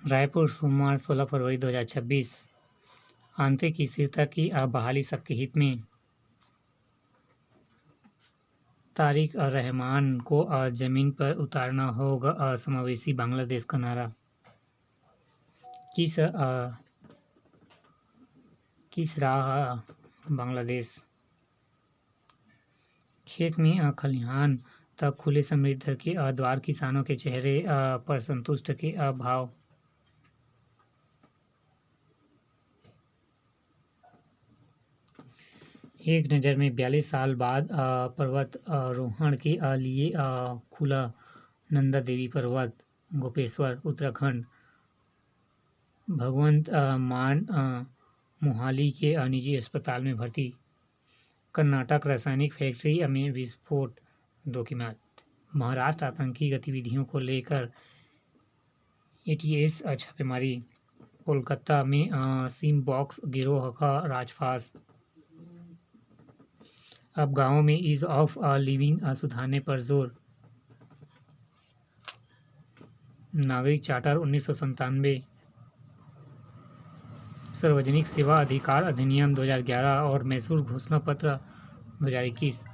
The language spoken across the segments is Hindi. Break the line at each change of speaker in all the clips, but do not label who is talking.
रायपुर सोमवार 16 फरवरी 2026। आंतरिक स्थिरता की बहाली सबके हित में। तारिक रहमान को जमीन पर उतारना होगा समावेशी बांग्लादेश का नारा। किस राह बांग्लादेश। खेत में खलिहान तक खुले समृद्ध के द्वार, किसानों के चेहरे पर संतुष्ट के भाव। एक नज़र में 42 साल बाद पर्वत आरोहण के लिए खुला नंदा देवी पर्वत, गोपेश्वर, उत्तराखंड। भगवंत मान मोहाली के निजी अस्पताल में भर्ती। कर्नाटक रासायनिक फैक्ट्री में विस्फोट, 2 की मौत। महाराष्ट्र आतंकी गतिविधियों को लेकर एटीएस छापेमारी। कोलकाता में सिम बॉक्स गिरोह का राजफाश। अब गांवों में ईज ऑफ लिविंग सुधारने पर जोर। नागरिक चार्टर 1997, सार्वजनिक सेवा अधिकार अधिनियम 2011 और मैसूर घोषणा पत्र 2021।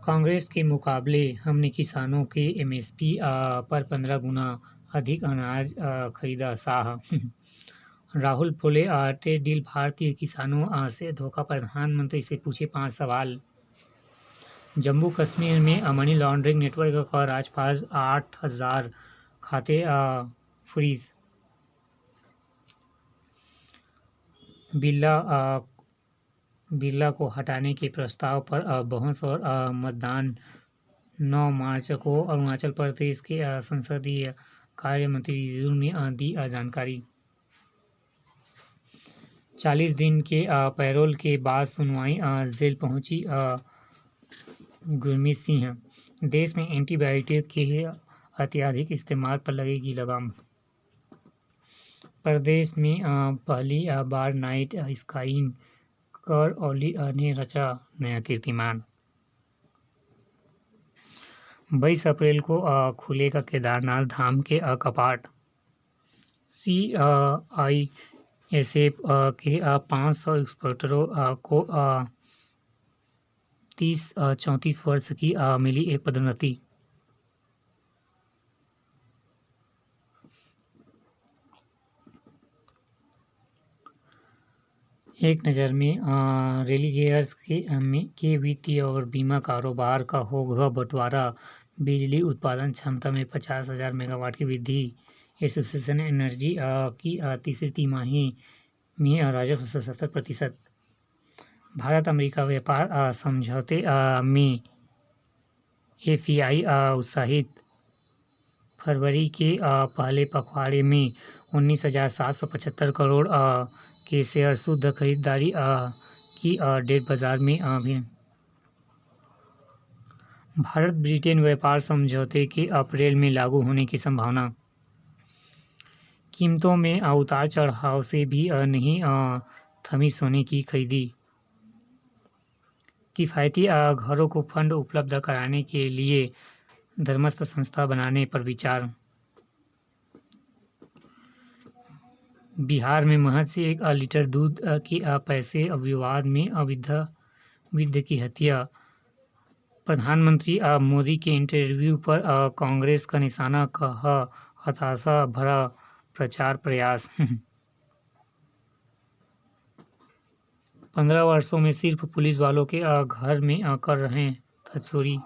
कांग्रेस के मुकाबले हमने किसानों के एमएसपी पर 15 गुना अधिक अनाज खरीदा, शाह। राहुल बोले ट्रेड डील भारतीय किसानों से धोखा, प्रधानमंत्री से पूछे 5 सवाल। जम्मू कश्मीर में मनी लॉन्ड्रिंग नेटवर्क का राजफाश, 8000 खाते फ्रीज। बिरला को हटाने के प्रस्ताव पर बहस और मतदान 9 मार्च को। अरुणाचल प्रदेश के संसदीय कार्य मंत्री रिजिजू ने दी जानकारी। 40 दिन के पैरोल के बाद सुनवाई, जेल पहुंची गुरमीत सिंह। देश में एंटीबायोटिक के अत्यधिक इस्तेमाल पर लगेगी लगाम। प्रदेश में पहली बार नाइट स्काइंग कर ओली ने रचा नया कीर्तिमान। 22 अप्रैल को खुलेगा केदारनाथ धाम के कपाट। CISF के 500 इंस्पेक्टरों को 34 वर्ष की मिली एक पदोन्नति। एक नज़र में रेलिगेयर्स के वित्तीय और बीमा कारोबार का होगा बंटवारा। बिजली उत्पादन क्षमता में 50,000 मेगावाट की वृद्धि। एसोसिएशन एनर्जी की तीसरी तिमाही में राजस्व 77%। भारत अमेरिका व्यापार समझौते में FEI उत्साहित। फरवरी के पहले पखवाड़े में 19,775 करोड़ के शेयर शुद्ध खरीदारी की डेट बाजार में भी। भारत ब्रिटेन व्यापार समझौते के अप्रैल में लागू होने की संभावना। कीमतों में उतार चढ़ाव से भी नहीं थमी सोने की खरीदी। किफ़ायती घरों को फंड उपलब्ध कराने के लिए धर्मस्थ संस्था बनाने पर विचार। बिहार में महज से 1 लीटर दूध के पैसे विवाद में वृद्ध की हत्या। प्रधानमंत्री मोदी के इंटरव्यू पर कांग्रेस का निशाना, कहा हताशा भरा प्रचार प्रयास। 15 वर्षों में सिर्फ पुलिस वालों के घर में कर रहे थे चोरी।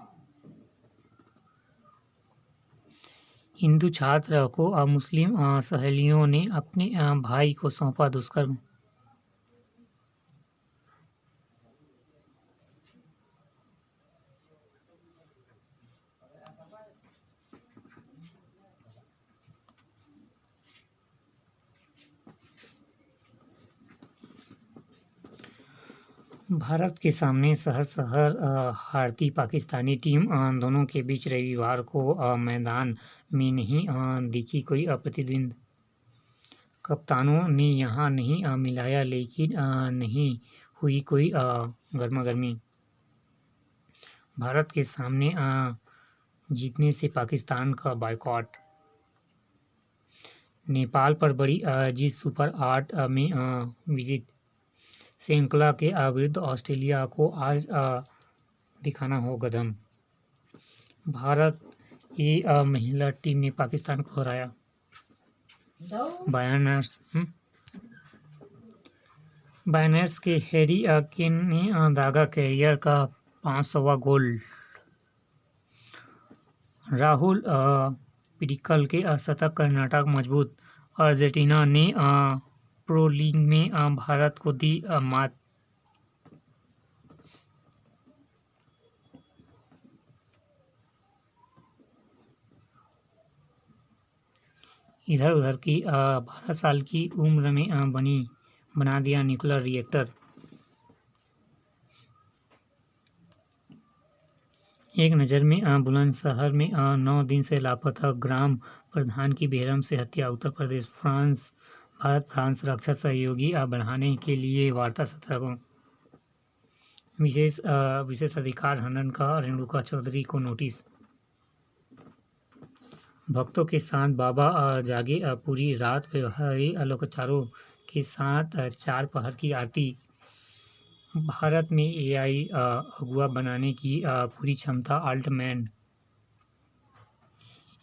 हिंदू छात्र को मुस्लिम सहेलियों ने अपने भाई को सौंपा दुष्कर्म। भारत के सामने शहर हारती पाकिस्तानी टीम। दोनों के बीच रविवार को मैदान में नहीं दिखी कोई प्रतिद्वंद। कप्तानों ने यहाँ नहीं मिलाया, लेकिन नहीं हुई कोई गर्मागर्मी। भारत के सामने जीतने से पाकिस्तान का बायकॉट। नेपाल पर बड़ी जीत, सुपर 8 में विजित। श्रृंखला के विरुद्ध ऑस्ट्रेलिया को आज दिखाना हो कदम। भारत ए महिला टीम ने पाकिस्तान को हराया। बायर्न्स के हैरी केन ने दागा कैरियर का 500वां गोल। राहुल पिडिक्कल के शतक, कर्नाटक मजबूत। अर्जेंटीना ने प्रो लीग में भारत को दी मात। इधर उधर की 12 साल की उम्र में बना दिया न्यूक्लियर रिएक्टर। एक नज़र में बुलंदशहर में 9 दिन से लापता ग्राम प्रधान की बेरहम से हत्या। उत्तर प्रदेश। भारत फ्रांस रक्षा सहयोगी बढ़ाने के लिए वार्ता सत्र को। विशेष अधिकार हनन का रेणुका चौधरी को नोटिस। भक्तों के साथ बाबा जागे पूरी रात, व्यवहारी आलोकचारों के साथ 4 पहर की आरती। भारत में एआई अगुआ बनाने की पूरी क्षमता, अल्टमैन।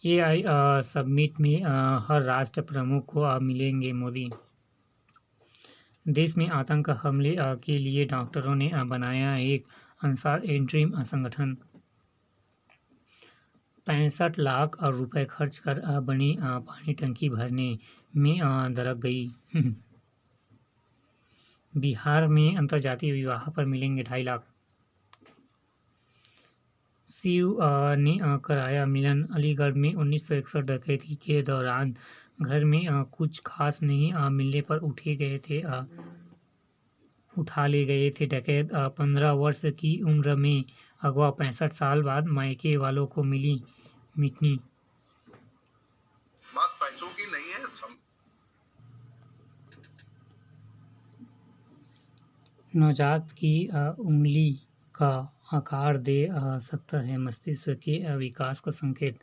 एआई समिट में हर राष्ट्र प्रमुख को मिलेंगे मोदी। देश में आतंक हमले के लिए डॉक्टरों ने बनाया एक अंसार इंटरिम संगठन। 65 लाख रुपए खर्च कर बनी पानी टंकी भरने में दरक गई। बिहार में अंतर्जातीय विवाह पर मिलेंगे 2.5 लाख। सीयू ने कराया मिलन। अलीगढ़ में 1961 डकैती के दौरान घर में कुछ खास नहीं मिलने पर उठा ले गए थे डकैत। 15 वर्ष की उम्र में अगवा, 65 साल बाद मायके वालों को मिली मिटनी।
बात पैसों की नहीं है।
नवजात की उंगली का आकार दे सकता है मस्तिष्क के विकास का संकेत।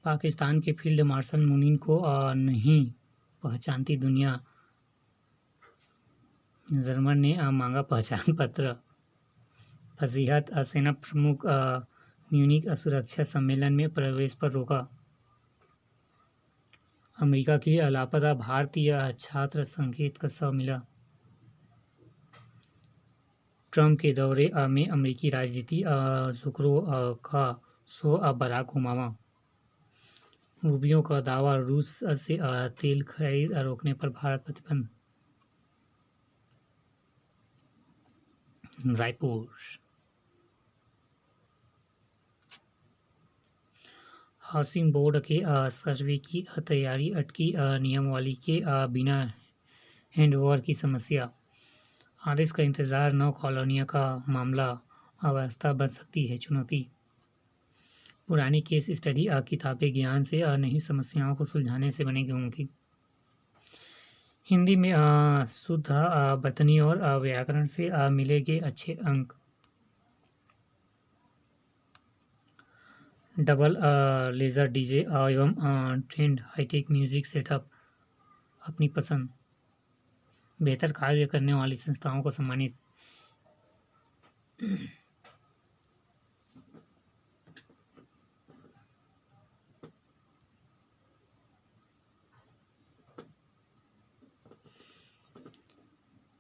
पाकिस्तान के फील्ड मार्शल मुनीन को नहीं पहचानती दुनिया। जर्मन ने मांगा पहचान पत्र। फसीहत। सेना प्रमुख म्यूनिख सुरक्षा सम्मेलन में प्रवेश पर रोका। अमेरिका की लापता भारतीय छात्र संकेत का शव मिला। ट्रंप के दौरे में अमेरिकी राजनीति शुक्र का शो बराक ओबामा। रूबियो का दावा, रूस से तेल खरीद रोकने पर भारत प्रतिबंध। रायपुर। हाउसिंग बोर्ड के सर्वे की तैयारी अटकी। नियमावली के बिना हैंडओवर की समस्या। आदेश का इंतजार, 9 कॉलोनियों का मामला। अव्यवस्था बन सकती है चुनौती। पुरानी केस स्टडी किताबें ज्ञान से नहीं, समस्याओं को सुलझाने से बनेगी उनकी। हिंदी में शुद्ध वर्तनी और व्याकरण से मिलेंगे अच्छे अंक। डबल लेजर डीजे एवं ट्रेंड हाईटेक म्यूजिक सेटअप अपनी पसंद। बेहतर कार्य करने वाली संस्थाओं को सम्मानित।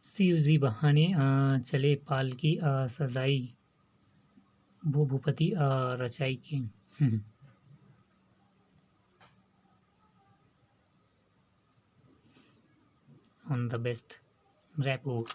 सीयूजी बहाने चले पालकी सजाई, भूपति रचाई की। On the best. रायपुर।